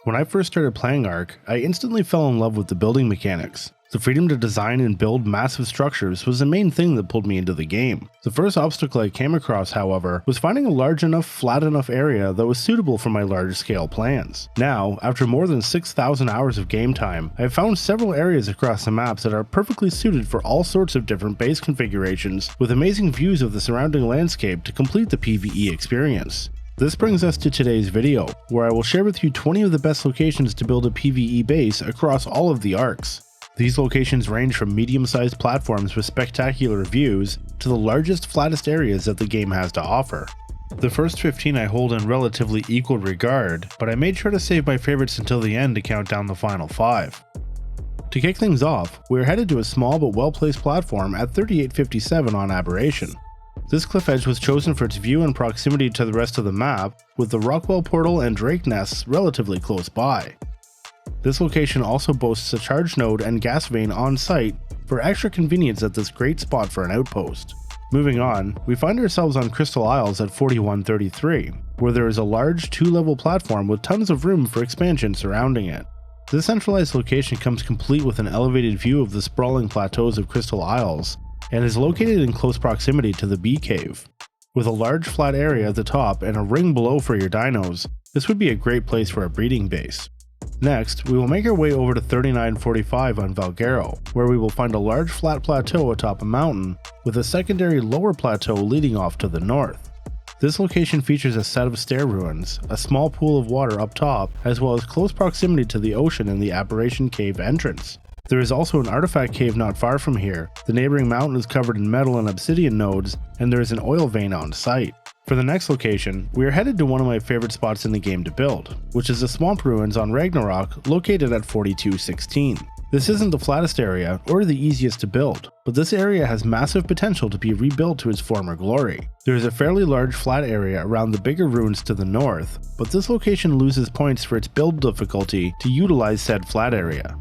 When I first started playing Ark, I instantly fell in love with the building mechanics. The freedom to design and build massive structures was the main thing that pulled me into the game. The first obstacle I came across, however, was finding a large enough, flat enough area that was suitable for my large scale plans. Now, after more than 6,000 hours of game time, I have found several areas across the maps that are perfectly suited for all sorts of different base configurations, with amazing views of the surrounding landscape to complete the PvE experience. This brings us to today's video, where I will share with you 20 of the best locations to build a PvE base across all of the Arks. These locations range from medium-sized platforms with spectacular views to the largest, flattest areas that the game has to offer. The first 15 I hold in relatively equal regard, but I made sure to save my favorites until the end to count down the final 5. To kick things off, we are headed to a small but well-placed platform at 3857 on Aberration. This cliff edge was chosen for its view and proximity to the rest of the map, with the Rockwell portal and Drake nests relatively close by. This location also boasts a charge node and gas vein on site for extra convenience at this great spot for an outpost. Moving on, we find ourselves on Crystal Isles at 4133, where there is a large 2-level platform with tons of room for expansion surrounding it. This centralized location comes complete with an elevated view of the sprawling plateaus of Crystal Isles, and is located in close proximity to the Bee Cave. With a large flat area at the top and a ring below for your dinos, this would be a great place for a breeding base. Next, we will make our way over to 3945 on Valguero, where we will find a large flat plateau atop a mountain, with a secondary lower plateau leading off to the north. This location features a set of stair ruins, a small pool of water up top, as well as close proximity to the ocean and the Aberration Cave entrance. There is also an artifact cave not far from here, the neighboring mountain is covered in metal and obsidian nodes, and there is an oil vein on site. For the next location, we are headed to one of my favorite spots in the game to build, which is the Swamp Ruins on Ragnarok, located at 4216. This isn't the flattest area, or the easiest to build, but this area has massive potential to be rebuilt to its former glory. There is a fairly large flat area around the bigger ruins to the north, but this location loses points for its build difficulty to utilize said flat area.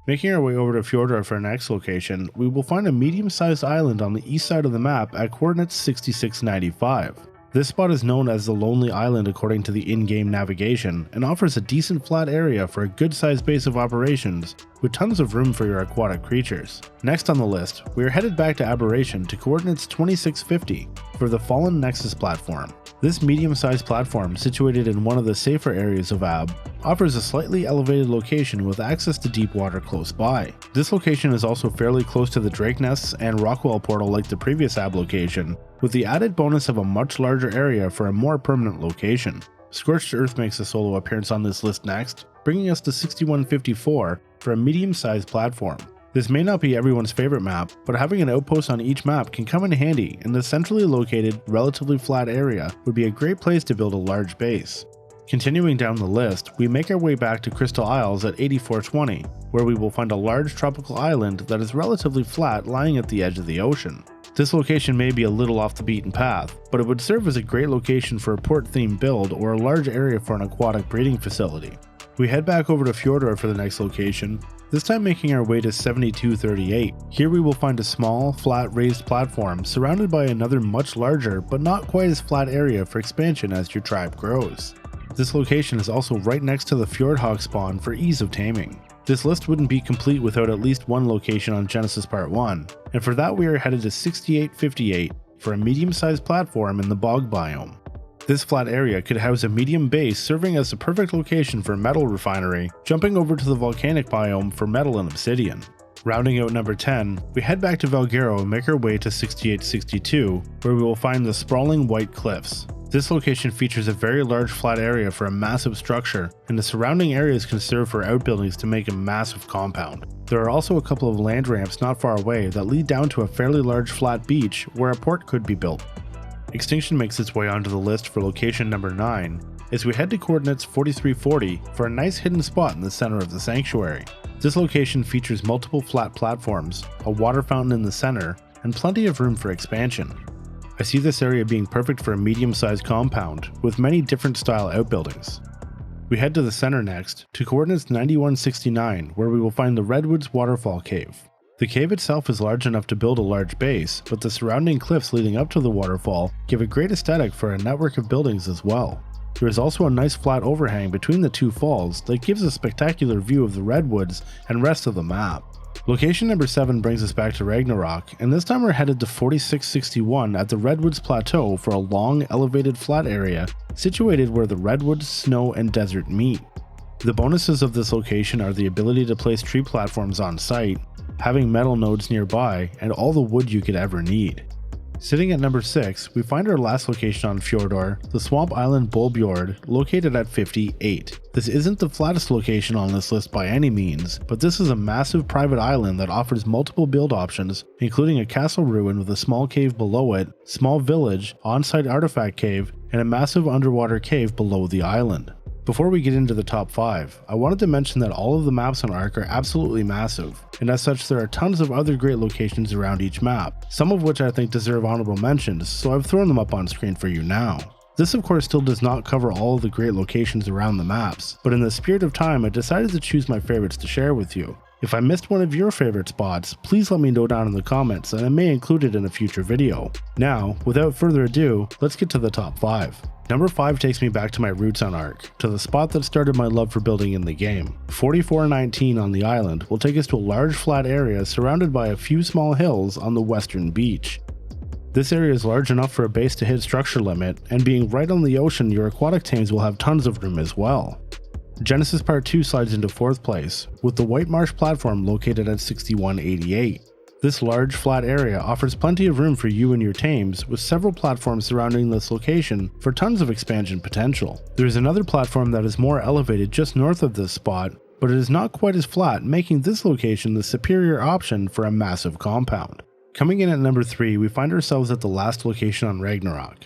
Making our way over to Fjordor for our next location, we will find a medium-sized island on the east side of the map at coordinates 6695. This spot is known as the Lonely Island according to the in-game navigation, and offers a decent flat area for a good-sized base of operations, with tons of room for your aquatic creatures. Next on the list, we are headed back to Aberration to coordinates 2650 for the Fallen Nexus platform. This medium-sized platform, situated in one of the safer areas of Ab, offers a slightly elevated location with access to deep water close by. This location is also fairly close to the Drake nests and Rockwell portal like the previous Ab location, with the added bonus of a much larger area for a more permanent location. Scorched Earth makes a solo appearance on this list next, bringing us to 6154 for a medium-sized platform. This may not be everyone's favorite map, but having an outpost on each map can come in handy, and the centrally located, relatively flat area would be a great place to build a large base. Continuing down the list, we make our way back to Crystal Isles at 8420, where we will find a large tropical island that is relatively flat lying at the edge of the ocean. This location may be a little off the beaten path, but it would serve as a great location for a port-themed build or a large area for an aquatic breeding facility. We head back over to Fjordor for the next location, this time making our way to 7238. Here we will find a small, flat raised platform surrounded by another much larger but not quite as flat area for expansion as your tribe grows. This location is also right next to the Fjordhawk spawn for ease of taming. This list wouldn't be complete without at least one location on Genesis Part 1, and for that we are headed to 6858 for a medium-sized platform in the bog biome. This flat area could house a medium base serving as the perfect location for a metal refinery, jumping over to the volcanic biome for metal and obsidian. Rounding out number 10, we head back to Valguero and make our way to 6862, where we will find the sprawling white cliffs. This location features a very large flat area for a massive structure, and the surrounding areas can serve for outbuildings to make a massive compound. There are also a couple of land ramps not far away that lead down to a fairly large flat beach where a port could be built. Extinction makes its way onto the list for location number 9, as we head to coordinates 4340 for a nice hidden spot in the center of the sanctuary. This location features multiple flat platforms, a water fountain in the center, and plenty of room for expansion. I see this area being perfect for a medium-sized compound, with many different style outbuildings. We head to the center next, to coordinates 9169, where we will find the Redwoods Waterfall Cave. The cave itself is large enough to build a large base, but the surrounding cliffs leading up to the waterfall give a great aesthetic for a network of buildings as well. There is also a nice flat overhang between the two falls that gives a spectacular view of the redwoods and rest of the map. Location number 7 brings us back to Ragnarok, and this time we're headed to 4661 at the Redwoods Plateau for a long, elevated flat area situated where the redwoods, snow, and desert meet. The bonuses of this location are the ability to place tree platforms on site, having metal nodes nearby, and all the wood you could ever need. Sitting at number 6, we find our last location on Fjordor, the Swamp Island Bolbjord, located at 58. This isn't the flattest location on this list by any means, but this is a massive private island that offers multiple build options, including a castle ruin with a small cave below it, small village, on-site artifact cave, and a massive underwater cave below the island. Before we get into the top 5, I wanted to mention that all of the maps on Ark are absolutely massive, and as such there are tons of other great locations around each map, some of which I think deserve honorable mentions, so I've thrown them up on screen for you now. This of course still does not cover all of the great locations around the maps, but in the spirit of time I decided to choose my favorites to share with you. If I missed one of your favorite spots, please let me know down in the comments and I may include it in a future video. Now, without further ado, let's get to the top 5. Number 5 takes me back to my roots on Ark, to the spot that started my love for building in the game. 4419 on the island will take us to a large flat area surrounded by a few small hills on the western beach. This area is large enough for a base to hit structure limit, and being right on the ocean, your aquatic tames will have tons of room as well. Genesis Part 2 slides into 4th place, with the White Marsh platform located at 6188. This large flat area offers plenty of room for you and your tames, with several platforms surrounding this location for tons of expansion potential. There is another platform that is more elevated just north of this spot, but it is not quite as flat, making this location the superior option for a massive compound. Coming in at number 3, we find ourselves at the last location on Ragnarok.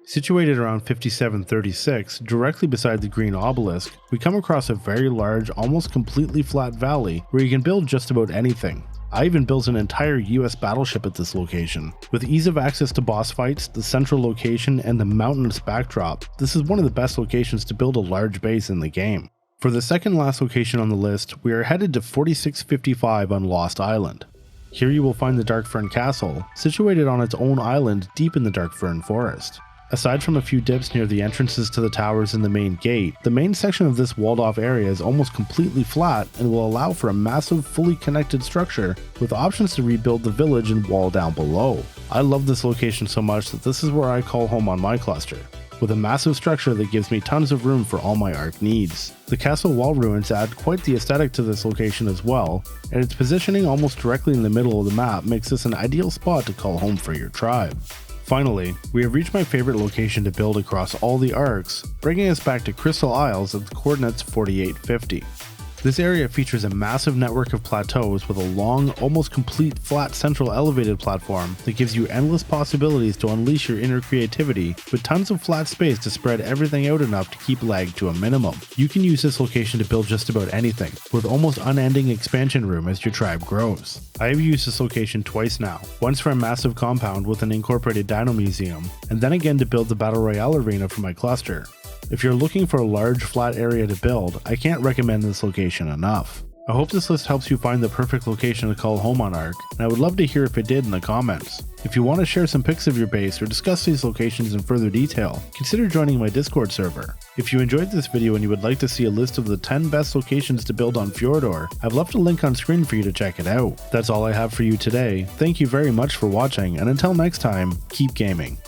Situated around 5736, directly beside the green obelisk, we come across a very large, almost completely flat valley where you can build just about anything. I even built an entire US battleship at this location. With ease of access to boss fights, the central location, and the mountainous backdrop, this is one of the best locations to build a large base in the game. For the second last location on the list, we are headed to 4655 on Lost Island. Here you will find the Darkfern Castle, situated on its own island deep in the Darkfern Forest. Aside from a few dips near the entrances to the towers and the main gate, the main section of this walled off area is almost completely flat and will allow for a massive fully connected structure with options to rebuild the village and wall down below. I love this location so much that this is where I call home on my cluster, with a massive structure that gives me tons of room for all my Ark needs. The castle wall ruins add quite the aesthetic to this location as well, and its positioning almost directly in the middle of the map makes this an ideal spot to call home for your tribe. Finally, we have reached my favorite location to build across all the Arks, bringing us back to Crystal Isles at the coordinates 4850. This area features a massive network of plateaus with a long, almost complete flat central elevated platform that gives you endless possibilities to unleash your inner creativity, with tons of flat space to spread everything out enough to keep lag to a minimum. You can use this location to build just about anything, with almost unending expansion room as your tribe grows. I have used this location twice now, once for a massive compound with an incorporated dino museum, and then again to build the Battle Royale arena for my cluster. If you're looking for a large flat area to build, I can't recommend this location enough. I hope this list helps you find the perfect location to call home on Ark, and I would love to hear if it did in the comments. If you want to share some pics of your base or discuss these locations in further detail, consider joining my Discord server. If you enjoyed this video and you would like to see a list of the 10 best locations to build on Fjordor, I've left a link on screen for you to check it out. That's all I have for you today. Thank you very much for watching, and until next time, keep gaming.